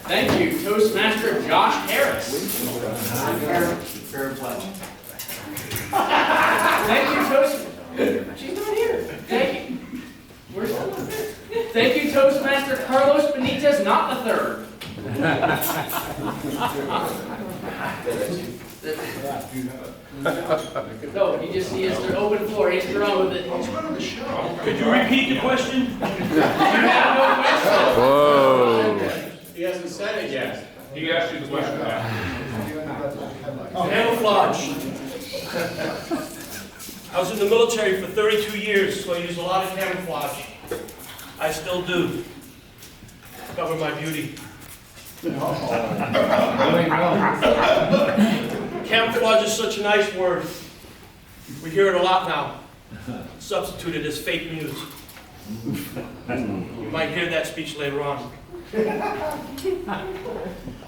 Thank you, Toastmaster Josh Harris. Fair pledge. Thank you, She's not here. Thank you. Where's that? Thank you, Toastmaster Carlos Benitez, not the third. No, he has the open floor. He has to run with it. Could you repeat the question? You have no question. Whoa. He hasn't said it yet. He asked you the question now. Camouflage. I was in the military for 32 years, so I use a lot of camouflage. I still do. Cover my beauty. Camouflage is such a nice word. We hear it a lot now. Substituted as fake news. You might hear that speech later on.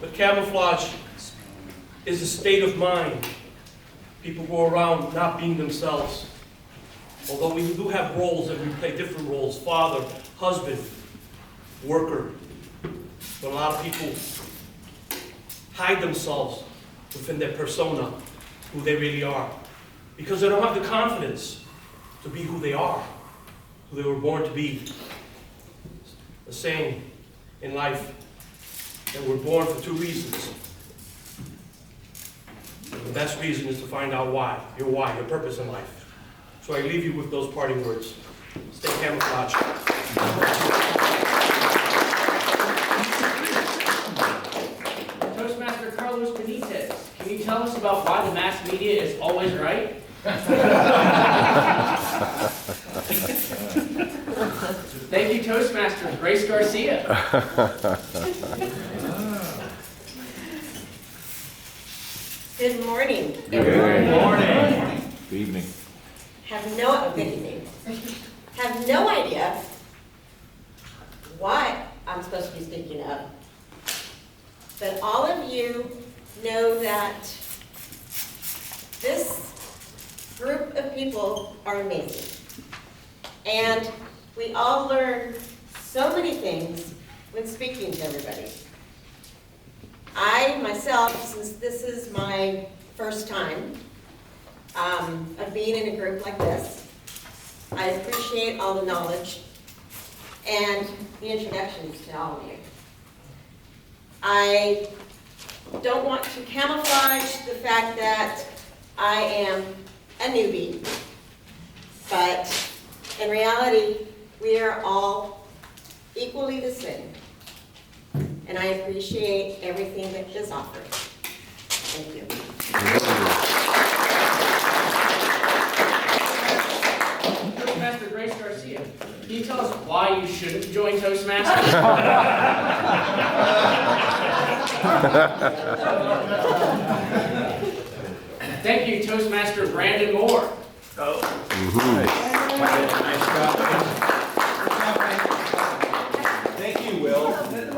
But camouflage is a state of mind. People go around not being themselves. Although we do have roles and we play different roles, father, husband, worker. But a lot of people hide themselves within their persona, who they really are, because they don't have the confidence to be who they are, who they were born to be. The saying in life that we're born for two reasons. And the best reason is to find out why, your purpose in life. So I leave you with those parting words. Stay camouflaged. Toastmaster Carlos Benitez, can you tell us about why the mass media is always right? Thank you, Toastmasters. Grace Garcia. Good morning. Good morning. Good evening. Good evening. Have no idea what I'm supposed to be speaking of, but all of you know that this group of people are amazing. And we all learn so many things when speaking to everybody. I, myself, since this is my first time of being in a group like this, I appreciate all the knowledge and the introductions to all of you. I don't want to camouflage the fact that I am a newbie, but in reality, we are all equally the same. And I appreciate everything that is offered. Thank you. Toastmaster Grace Garcia, can you tell us why you shouldn't join Toastmasters? Thank you, Toastmaster Brandon Moore. Thank you, Will. That is a good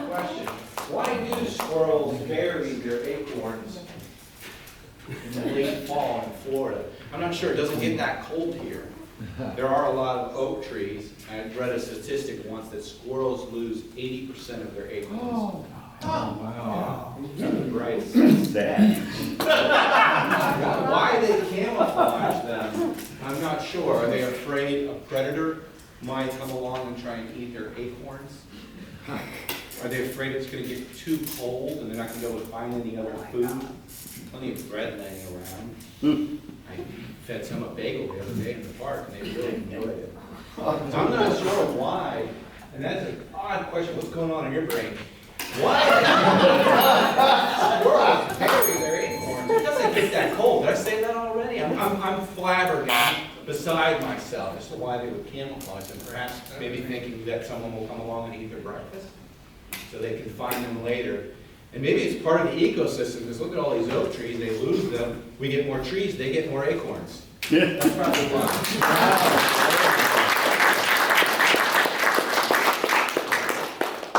question. Why do squirrels bury their acorns in the late fall in Florida? I'm not sure. It doesn't get that cold here. There are a lot of oak trees. I read a statistic once that squirrels lose 80% of their acorns. Oh, wow. Right. Sad. Why they camouflage them, I'm not sure. Are they afraid a predator might come along and try and eat their acorns? Are they afraid it's going to get too cold and they're not going to be able to find any other food? Plenty of bread laying around. I fed some a bagel the other day in the park and they really enjoyed it. So I'm not sure why, and that's an odd question. What's going on in your brain? Why? Squirrels bury their acorns. It doesn't get that cold. Did I say that already? I'm flabbergasted beside myself as to why they would camouflage them. Perhaps maybe thinking that someone will come along and eat their breakfast so they can find them later. And maybe it's part of the ecosystem, because look at all these oak trees, they lose them, we get more trees, they get more acorns. That's probably why.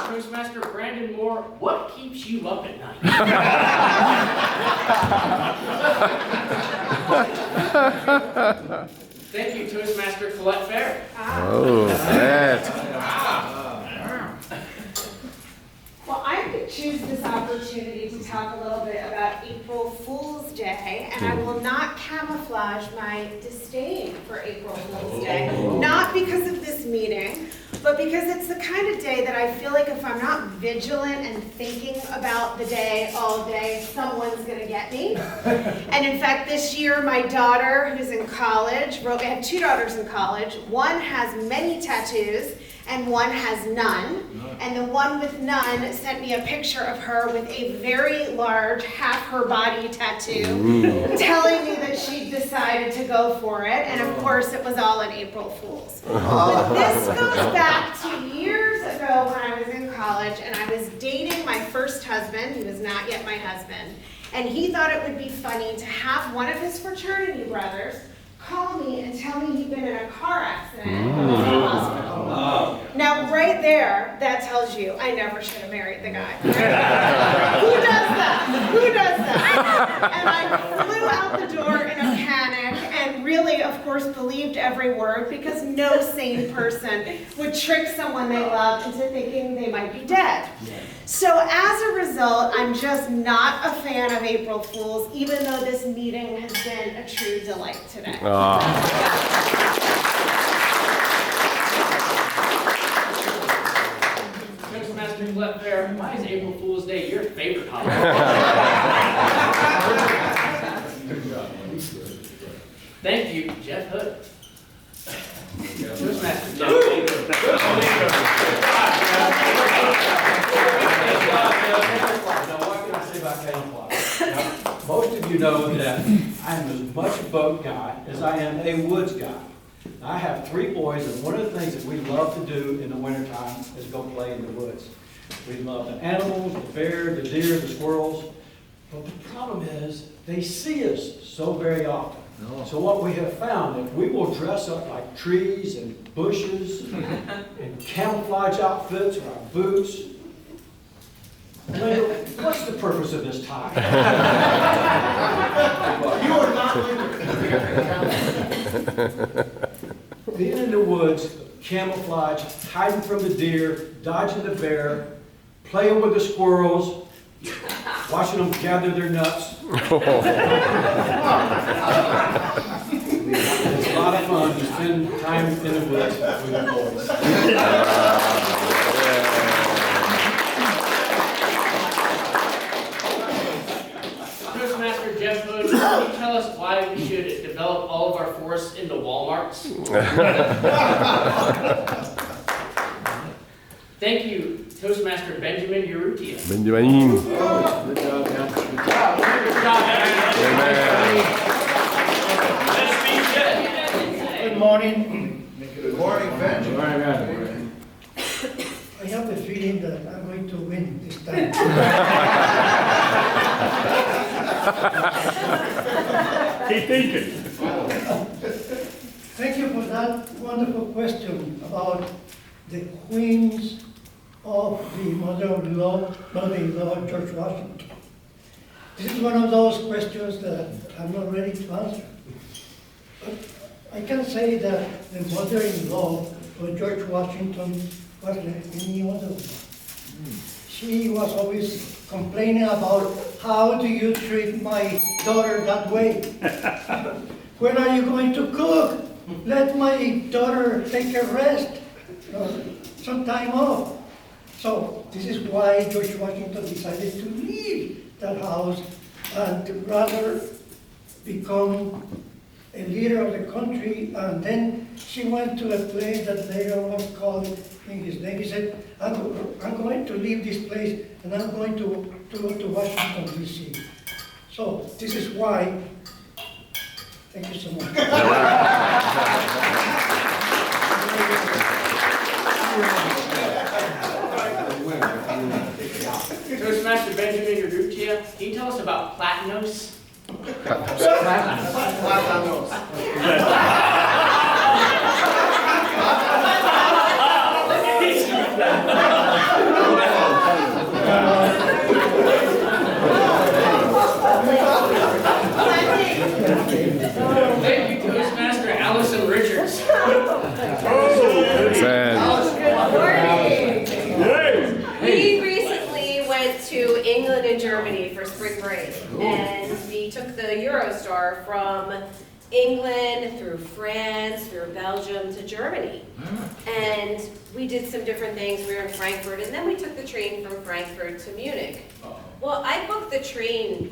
Toastmaster Brandon Moore, what keeps you up at night? Thank you, Toastmaster Colette Fair. Oh, that. choose this opportunity to talk a little bit about April Fool's Day, and I will not camouflage my disdain for April Fool's Day. Not because of this meeting, but because it's the kind of day that I feel like if I'm not vigilant and thinking about the day all day, someone's gonna get me. And in fact, this year, my daughter, who's in college, I have two daughters in college. One has many tattoos, and one has none. And the one with none sent me a picture of her with a very large, half her body tattoo, telling me that she decided to go for it. And of course, it was all an April Fool's. But this goes back to years ago when I was in college, and I was dating my first husband. He was not yet my husband. And he thought it would be funny to have one of his fraternity brothers call me and tell me he'd been in a car accident and was in the hospital. Now, right there, that tells you I never should have married the guy. Who does that? Who does that? And I flew out the door in a panic and really, of course, believed every word because no sane person would trick someone they love into thinking they might be dead. So as a result, I'm just not a fan of April Fools, even though this meeting has been a true delight today. Toastmasters left there. Why is April Fool's Day your favorite holiday? Thank you, Jeff Hood. Toastmasters Jeff Most of you know that I am as much a boat guy as I am a woods guy. I have 3 boys, and one of the things that we love to do in the wintertime is go play in the woods. We love the animals, the bear, the deer, the squirrels. But the problem is, they see us so very often. So what we have found, if we will dress up like trees and bushes and camouflage outfits or our boots, Linda, what's the purpose of this tie? You are not Linda. Being in the woods, camouflage, hiding from the deer, dodging the bear, playing with the squirrels, watching them gather their nuts. It's a lot of fun to spend time in the woods with the boys. Toastmaster Jeff Hood, can you tell us why we should develop all of our forests into Walmarts? Thank you, Toastmaster Benjamin Urrutia. Benjamin. Good job, man. Good job, Good morning. Good morning, Benjamin. I have the feeling that I'm going to win this time. Keep thinking. Thank you for that wonderful question about the queens of the mother-in-law, George Washington. This is one of those questions that I'm not ready to answer. But I can say that the mother-in-law of George Washington was like any other one. She was always complaining about how do you treat my daughter that way? When are you going to cook? Let my daughter take a rest, some time off. So this is why George Washington decided to leave that house and to rather become a leader of the country. And then she went to a place that later was called in his name. He said, I'm going to leave this place and I'm going to go to Washington, D.C. So this is why. Thank you so much. Toastmaster Benjamin Urrutia, can you tell us about Platanos? Thank you, Toastmaster Allison Richards. We recently went to Germany for spring break. And we took the Eurostar from England through France, through Belgium to Germany. And we did some different things. We were in Frankfurt, and then we took the train from Frankfurt to Munich. Well, I booked the train,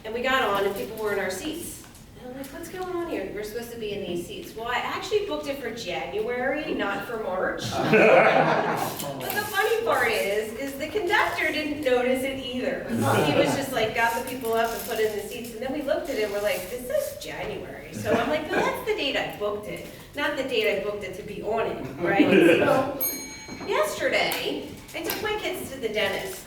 and we got on, and people were in our seats. And I'm like, what's going on here? We're supposed to be in these seats. Well, I actually booked it for January, not for March. But the funny part is the conductor didn't notice it either. He was just like, got the people up and put in the seats, and then we looked at it, and we're like, this is January. So I'm like, no, that's the date I booked it, not the date I booked it to be on it, right? So yesterday, I took my kids to the dentist.